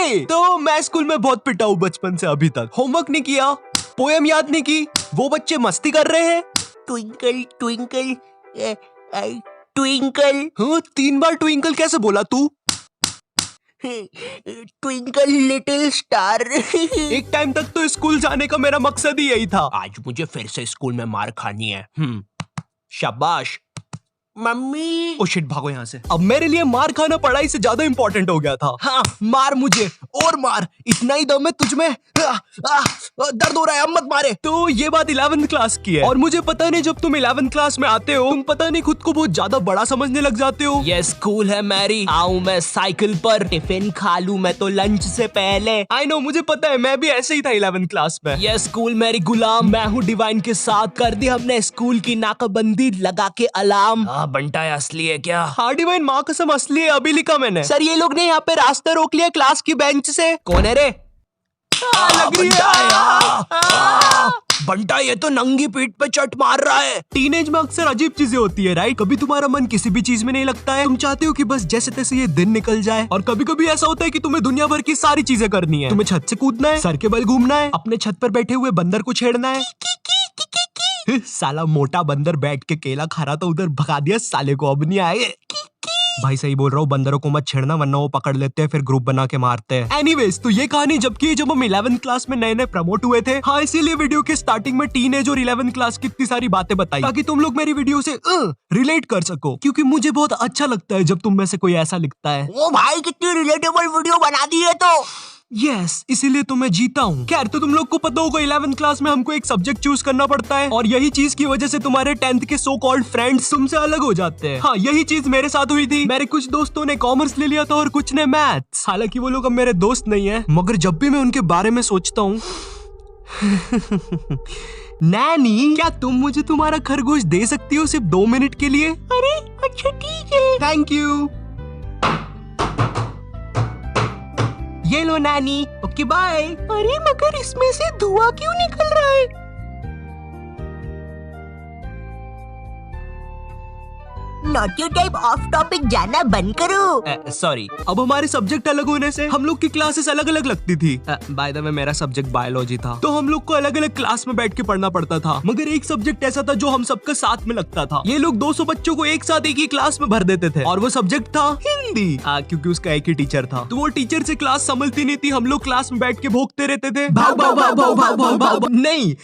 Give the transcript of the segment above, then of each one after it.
Mummy, तो मैं school में बहुत पिटा हूँ बचपन से अभी तक। होमवर्क नहीं किया, पोएम याद नहीं की, वो बच्चे मस्ती कर रहे हैं। Twinkle twinkle twinkle. हाँ, 3 बार ट्विंकल कैसे बोला तू? Twinkle little star. एक टाइम तक तो स्कूल जाने का मेरा मकसद ही यही था। आज मुझे फिर से स्कूल में मार खानी है। शाबाश। मम्मी। ओ शिट, भागो यहाँ से। अब मेरे लिए मार खाना पढ़ाई से ज्यादा इंपॉर्टेंट हो गया था। हाँ, मार मुझे और मार, इतना ही दम है तुझमें। दर्द हो रहा है, अब मत मारे। तो ये बात 11th क्लास की है, और मुझे पता नहीं जब तुम 11th क्लास में आते हो, तुम पता नहीं खुद को बहुत ज्यादा बड़ा समझने लग जाते हो। ये स्कूल है मैरी, आऊं मैं साइकिल पर, टिफिन खा लूं मैं तो लंच से पहले। आई नो, मुझे पता है, मैं भी ऐसे ही था 11th क्लास में। ये स्कूल मेरी गुलाम, मैं हूँ डिवाइन के साथ, कर दी हमने स्कूल की नाकाबंदी लगा के अलार्म। बंटा है असली है क्या? हाँ डिवाइन, माँ कसम असली है, अभी लिखा मैंने। सर ये लोग ने यहाँ पे रास्ता रोक लिया क्लास की बेंच से। कौन है रे? लग रही है। बंटा ये तो नंगी पीठ पे चट मार रहा है। टीनेज में अक्सर अजीब चीजें होती है, राइट? कभी तुम्हारा मन किसी भी चीज में नहीं लगता है, तुम चाहते हो कि बस जैसे तैसे ये दिन निकल जाए, और कभी कभी ऐसा होता है कि तुम्हें दुनिया भर की सारी चीजें करनी है। तुम्हें छत से कूदना है, सर के बल घूमना है, अपने छत पर बैठे हुए बंदर को छेड़ना है। साला मोटा बंदर बैठ के केला खा रहा था, उधर भगा दिया साले को, अब नहीं आए। भाई सही बोल रहा हूँ, बंदरों को मत छेड़ना वरना वो पकड़ लेते हैं, फिर ग्रुप बना के मारते हैं। एनीवेज, तो ये कहानी जब हम 11th क्लास में नए नए प्रमोट हुए थे। हाँ, इसीलिए वीडियो के स्टार्टिंग में टीनेज और 11th क्लास की इतनी सारी बातें बताई, ताकि तुम लोग मेरी वीडियो से रिलेट कर सको, क्योंकि मुझे बहुत अच्छा लगता है जब तुम में से कोई ऐसा लिखता है। ओ भाई, कितनी रिलेटेबल वीडियो बना दी है तो। यस, इसीलिए तो मैं जीता हूँ। खैर, तो तुम लोग को पता होगा 11th क्लास में हमको एक सब्जेक्ट चूज करना पड़ता है, और यही चीज की वजह से तुम्हारे 10th के सो कॉल्ड फ्रेंड्स तुमसे अलग हो जाते हैं। हाँ, यही चीज मेरे साथ हुई थी। मेरे कुछ दोस्तों ने कॉमर्स ले लिया था और कुछ ने मैथ्स। हालांकि वो लोग अब मेरे दोस्त नहीं है, मगर जब भी मैं उनके बारे में सोचता हूँ नैनी, क्या तुम मुझे तुम्हारा खरगोश दे सकती हो सिर्फ 2 मिनट के लिए? अरे अच्छा ठीक है। Thank you. ये लो नानी। Okay bye. अरे मगर इसमें से धुआं क्यों निकल रहा है? नॉटी टाइप ऑफ टॉपिक जाना बंद करो। सॉरी, अब हमारे सब्जेक्ट अलग होने से हम लोग की क्लासेस अलग अलग लगती थी। बाय द वे, मेरा सब्जेक्ट बायोलॉजी था, तो हम लोग को अलग अलग क्लास में बैठ के पढ़ना पड़ता था। मगर एक सब्जेक्ट ऐसा था जो हम सबका साथ में लगता था। ये लोग 200 बच्चों को एक साथ एक ही क्लास में भर देते थे, और वो सब्जेक्ट था हिंदी। क्योंकि उसका एक ही टीचर था, तो वो टीचर से क्लास संभलती नहीं थी। हम लोग क्लास में बैठ के भोंकते रहते थे, भाग भाग भाग भाग भाग भाग भाग। नहीं,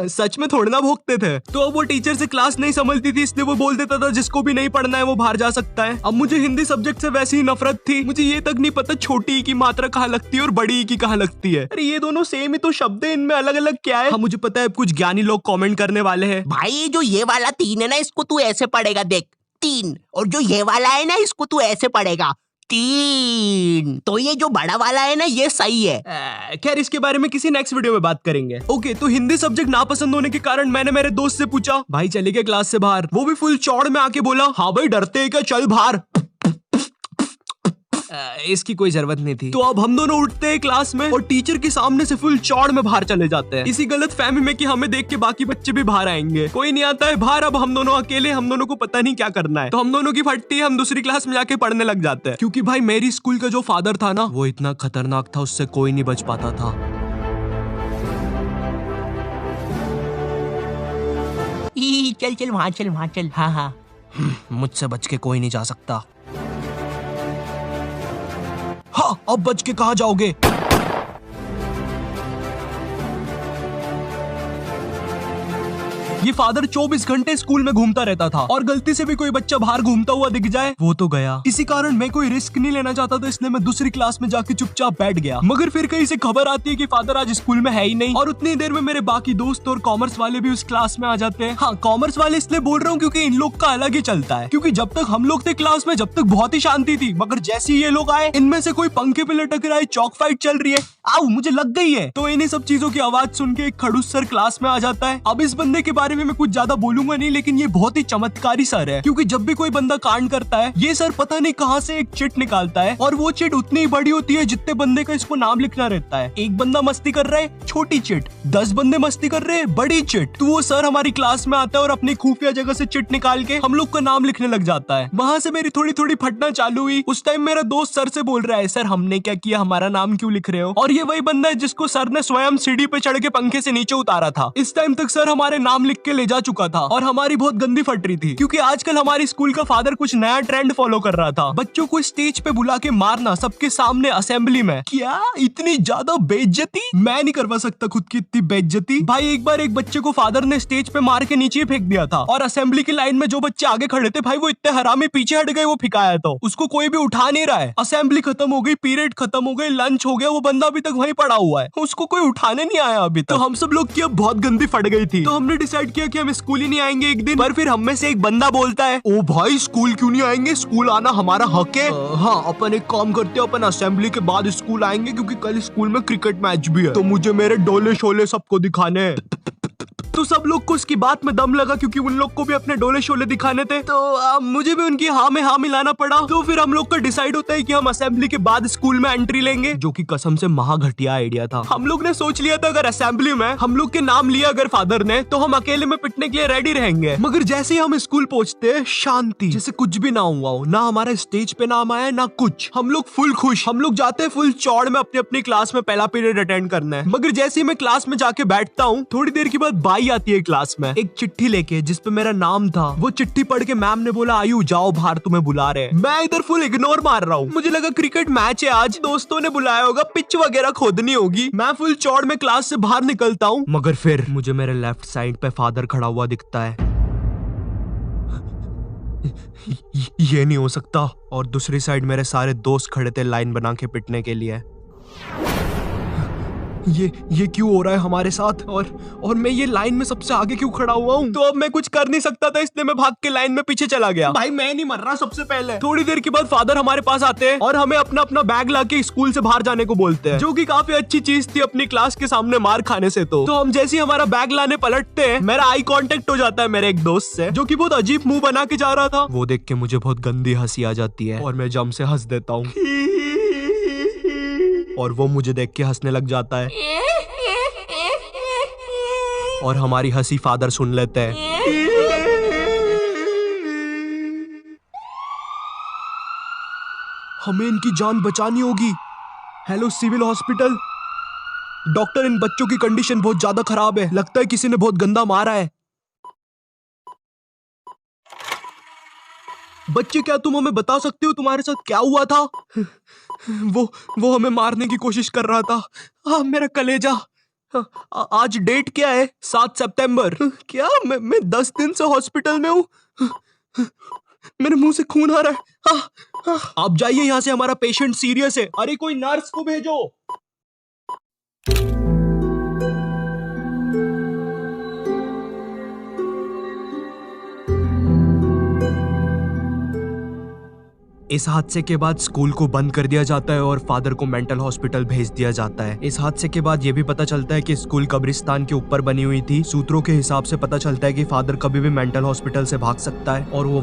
सच में थोड़ा ना भोंकते थे। तो अब वो टीचर से क्लास नहीं संभलती थी, इसलिए वो बोल देता था जिसको भी नहीं पढ़ना है वो बाहर जा सकता है। अब मुझे हिंदी सब्जेक्ट से वैसे ही नफरत थी। मुझे ये तक नहीं पता छोटी ई की मात्रा कहाँ लगती है और बड़ी ई की कहाँ लगती है। अरे ये दोनों सेम ही तो शब्द है, इनमें अलग अलग क्या है? हाँ, मुझे पता है कुछ ज्ञानी लोग कमेंट करने वाले हैं। भाई जो ये वाला 3 है ना, इसको तू ऐसे पढ़ेगा, देख 3, और जो ये वाला है ना, इसको तू ऐसे पढ़ेगा 3। तो ये जो बड़ा वाला है ना, ये सही है। खैर, इसके बारे में किसी नेक्स्ट वीडियो में बात करेंगे। ओके, तो हिंदी सब्जेक्ट नापसंद होने के कारण मैंने मेरे दोस्त से पूछा, भाई चले गए क्लास से बाहर? वो भी फुल चौड़ में आके बोला, हाँ भाई डरते हैं क्या, चल बाहर। इसकी कोई जरूरत नहीं थी। तो अब हम दोनों उठते हैं क्लास में और टीचर के सामने से फुल चौड़ में बाहर चले जाते हैं, इसी गलत फहमी में कि हमें देख के बाकी बच्चे भी बाहर आएंगे। कोई नहीं आता है बाहर, अब हम दोनों अकेले, हम दोनों को पता नहीं क्या करना है। तो हम दोनों की फटती है, हम दूसरी क्लास में जाके पढ़ने लग जाते हैं, क्योंकि भाई मेरी स्कूल का जो फादर था ना, वो इतना खतरनाक था, उससे कोई नहीं बच पाता था। चल चल वहाँ चल, वहाँ चल। हाँ हाँ, मुझसे बच के कोई नहीं जा सकता। हाँ, अब बच के कहाँ जाओगे? ये फादर 24 घंटे स्कूल में घूमता रहता था, और गलती से भी कोई बच्चा बाहर घूमता हुआ दिख जाए वो तो गया। इसी कारण मैं कोई रिस्क नहीं लेना चाहता था, इसलिए मैं दूसरी क्लास में जाके चुपचाप बैठ गया। मगर फिर कहीं से खबर आती है कि फादर आज स्कूल में है ही नहीं, और उतनी देर में मेरे बाकी दोस्त और कॉमर्स वाले भी उस क्लास में आ जाते हैं। हाँ, कॉमर्स वाले इसलिए बोल रहा हूँ क्योंकि इन लोग का अलग ही चलता है, क्योंकि जब तक हम लोग थे क्लास में, जब तक बहुत ही शांति थी, मगर जैसे ही ये लोग आए, इनमें से कोई पंखे पे लटक रहा है, चौक फाइट चल रही है, आओ मुझे लग गई है। तो इन्हीं सब चीजों की आवाज सुन के एक खड़ूस सर क्लास में आ जाता है। अब इस बंदे के बारे बारे में मैं कुछ ज्यादा बोलूंगा नहीं, लेकिन ये बहुत ही चमत्कारी सर है, क्योंकि जब भी कोई बंदा कांड करता है ये सर पता नहीं कहाँ से एक चिट निकालता है, और वो चिट उतनी ही बड़ी होती है जितने बंदे का इसको नाम लिखना रहता है। एक बंदा मस्ती कर रहा है, छोटी चिट, 10 बंदे मस्ती कर रहे हैं, बड़ी चिट। तो वो सर हमारी क्लास में आता है और अपनी खुफिया जगह से चिट निकाल के हम लोग का नाम लिखने लग जाता है। वहां से मेरी थोड़ी थोड़ी फटना चालू हुई। उस टाइम मेरा दोस्त सर से बोल रहा है, सर हमने क्या किया, हमारा नाम क्यों लिख रहे हो? और ये वही बंदा है जिसको सर ने स्वयं सीढ़ी पे चढ़ के पंखे से नीचे उतारा था। इस टाइम तक सर हमारे नाम लिख के ले जा चुका था और हमारी बहुत गंदी फट रही थी, क्योंकि आजकल हमारी स्कूल का फादर कुछ नया ट्रेंड फॉलो कर रहा था, बच्चों को स्टेज पे बुला के मारना सबके सामने असेंबली में। क्या इतनी ज्यादा बेइज्जती? मैं नहीं करवा सकता खुद की इतनी बेइज्जती। भाई एक बार एक बच्चे को फादर ने स्टेज पे मार के नीचे फेंक दिया था, और असेंबली की लाइन में जो बच्चे आगे खड़े थे भाई वो इतने हरामी पीछे हट गए, वो फिकाया तो उसको कोई भी उठा नहीं रहा है। असेंबली खत्म हो गई, पीरियड खत्म हो गई, लंच हो गया, वो बंदा अभी तक वहीं पड़ा हुआ है, उसको कोई उठाने नहीं आया अभी तक। तो हम सब लोग की अब बहुत गंदी फट गई थी, तो हमने डिसाइड किया कि हम स्कूल ही नहीं आएंगे एक दिन। पर फिर हम में से एक बंदा बोलता है, ओ भाई स्कूल क्यों नहीं आएंगे, स्कूल आना हमारा हक है। हाँ अपन एक काम करते हैं, अपन असेंबली के बाद स्कूल आएंगे, क्योंकि कल स्कूल में क्रिकेट मैच भी है, तो मुझे मेरे डोले शोले सबको दिखाने हैं। तो सब लोग को उसकी बात में दम लगा, क्योंकि उन लोग को भी अपने डोले शोले दिखाने थे, तो मुझे भी उनकी हाँ में हाँ मिलाना पड़ा। तो फिर हम लोग का डिसाइड होता है कि हम असेंबली के बाद स्कूल में एंट्री लेंगे, जो कि कसम से महा घटिया आइडिया था। हम लोग ने सोच लिया था अगर असेंबली में हम लोग के नाम लिया अगर फादर ने, तो हम अकेले में पिटने के लिए रेडी रहेंगे। मगर जैसे ही हम स्कूल पहुंचते हैं, शांति, जैसे कुछ भी ना हुआ हो, ना हमारा स्टेज पे नाम आया ना कुछ। हम लोग फुल खुश, हम लोग जाते हैं फुल चौड़ में अपनी अपनी क्लास में पहला पीरियड अटेंड करना है। मगर जैसे ही मैं क्लास में जाके बैठता हूँ, थोड़ी देर के बाद बाई आती है क्लास में एक चिट्ठी लेके जिसपे मेरा नाम था। वो चिट्ठी पढ़ के मैम ने बोला, आयु जाओ बाहर, तुम्हें बुला रहे हैं। मैं इधर फुल इग्नोर मार रहा हूँ, मुझे लगा क्रिकेट मैच है आज, दोस्तों ने बुलाया होगा, पिच वगैरह खोदनी होगी। मैं फुल चौड़ में क्लास से बाहर निकलता हूँ, मगर फिर मुझे मेरे लेफ्ट साइड पे फादर खड़ा हुआ दिखता है। ये नहीं हो सकता। और दूसरी साइड मेरे सारे दोस्त खड़े थे लाइन बना के पिटने के लिए। ये क्यों हो रहा है हमारे साथ, और मैं ये लाइन में सबसे आगे क्यों खड़ा हुआ हूँ? तो अब मैं कुछ कर नहीं सकता था, इसलिए मैं भाग के लाइन में पीछे चला गया। भाई मैं नहीं मर रहा सबसे पहले। थोड़ी देर के बाद फादर हमारे पास आते हैं और हमें अपना अपना बैग लाके स्कूल से बाहर जाने को बोलते हैं, जो कि काफी अच्छी चीज थी अपनी क्लास के सामने मार खाने से। तो हम जैसे ही हमारा बैग लाने पलटते हैं, मेरा आई कांटेक्ट हो जाता है मेरे एक दोस्त से, जो कि बहुत अजीब मुंह बना के जा रहा था। वो देख के मुझे बहुत गंदी हंसी आ जाती है और मैं जम से हंस देता हूँ, और वो मुझे देख के हंसने लग जाता है, और हमारी हंसी फादर सुन लेते हैं। हमें इनकी जान बचानी होगी। हेलो सिविल हॉस्पिटल, डॉक्टर इन बच्चों की कंडीशन बहुत ज्यादा खराब है, लगता है किसी ने बहुत गंदा मारा है। बच्चे क्या तुम हमें बता सकते हो तुम्हारे साथ क्या हुआ था? वो हमें मारने की कोशिश कर रहा था। मेरा कलेजा। आज डेट क्या है? 7 सितंबर। क्या मैं 10 दिन से हॉस्पिटल में हूँ। मेरे मुंह से खून आ रहा है। आप जाइए यहाँ से, हमारा पेशेंट सीरियस है। अरे कोई नर्स को भेजो। इस हादसे के बाद स्कूल को बंद कर दिया जाता है और फादर को मेंटल हॉस्पिटल भेज दिया जाता है। इस हादसे के बाद ये भी पता चलता है कि स्कूल कब्रिस्तान के ऊपर बनी हुई थी। सूत्रों के हिसाब से पता चलता है कि फादर कभी भी मेंटल हॉस्पिटल से भाग सकता है और वो